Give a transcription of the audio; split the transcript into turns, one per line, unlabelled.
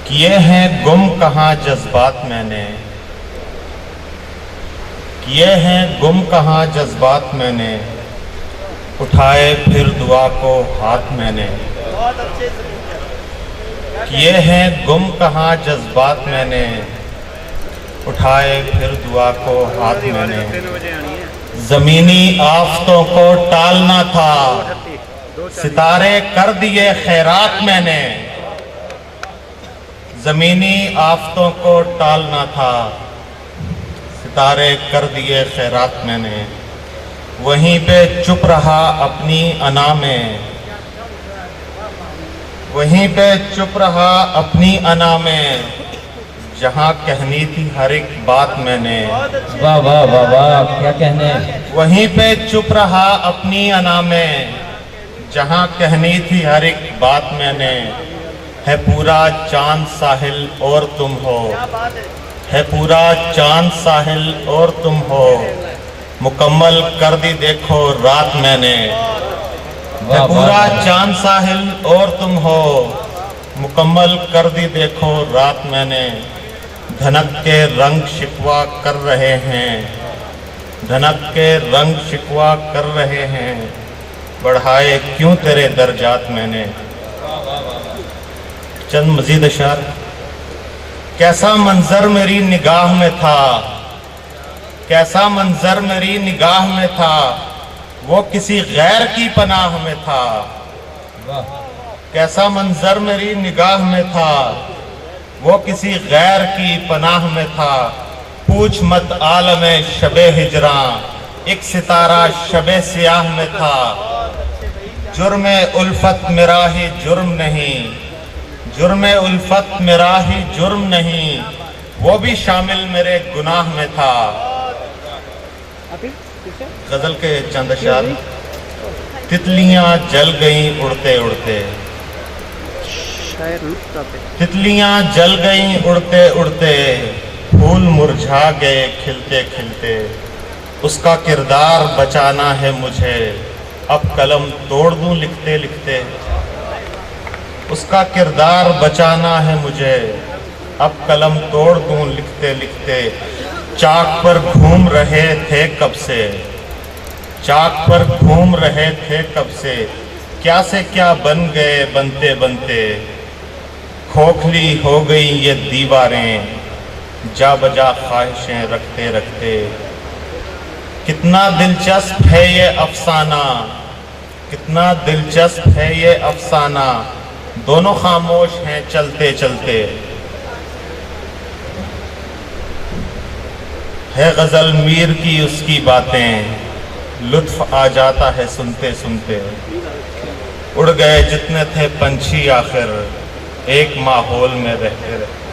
کیے ہیں گم کہاں جذبات میں نے، کیے ہیں گم کہاں جذبات میں نے، اٹھائے پھر دعا کو ہاتھ میں نے، کیے ہیں گم کہاں جذبات میں نے، اٹھائے پھر دعا کو ہاتھ میں نے۔ زمینی آفتوں کو ٹالنا تھا، ستارے کر دیے خیرات میں نے، زمینی آفتوں کو ٹالنا تھا، ستارے کر دیے خیرات میں نے۔ وہیں پہ چپ رہا اپنی انا میں، وہیں پہ چپ رہا اپنی انا میں، جہاں کہنی تھی ہر ایک بات میں نے۔
واہ واہ واہ واہ، کیا کہنے۔
وہیں پہ چپ رہا اپنی انا میں، جہاں کہنی تھی ہر ایک بات میں نے۔ ہے پورا چاند ساحل اور تم ہو، ہے پورا چاند ساحل اور تم ہو، مکمل کر دی دیکھو رات میں نے۔ ہے پورا چاند ساحل اور تم ہو، مکمل کر دی دیکھو رات میں نے۔ دھنک کے رنگ شکوہ کر رہے ہیں، دھنک کے رنگ شکوہ کر رہے ہیں، بڑھائے کیوں تیرے درجات میں نے۔ چند مزید اشعار۔ کیسا منظر میری نگاہ میں تھا، کیسا منظر میری نگاہ میں تھا، وہ کسی غیر کی پناہ میں تھا۔ کیسا منظر میری نگاہ میں تھا، وہ کسی غیر کی پناہ میں تھا۔ پوچھ مت عالم شب ہجراں، ایک ستارہ شب سیاہ میں تھا۔ جرم الفت میرا ہی جرم نہیں، جرم الفت میرا ہی جرم نہیں، وہ بھی شامل میرے گناہ میں تھا۔ غزل کے چند اشعار۔ تتلیاں جل گئیں اڑتے اڑتے، تتلیاں جل گئیں اڑتے اڑتے، پھول مرجھا گئے کھلتے کھلتے، اس کا کردار بچانا ہے مجھے، اب قلم توڑ دوں لکھتے لکھتے۔ اس کا کردار بچانا ہے مجھے، اب قلم توڑ دوں لکھتے لکھتے۔ چاک پر گھوم رہے تھے کب سے، چاک پر گھوم رہے تھے کب سے، کیا سے کیا بن گئے بنتے بنتے۔ کھوکھلی ہو گئیں یہ دیواریں، جا بجا خواہشیں رکھتے رکھتے۔ کتنا دلچسپ ہے یہ افسانہ، کتنا دلچسپ ہے یہ افسانہ، دونوں خاموش ہیں چلتے چلتے۔ ہے غزل میر کی اس کی باتیں، لطف آ جاتا ہے سنتے سنتے۔ اڑ گئے جتنے تھے پنچھی آخر، ایک ماحول میں رہتے رہتے۔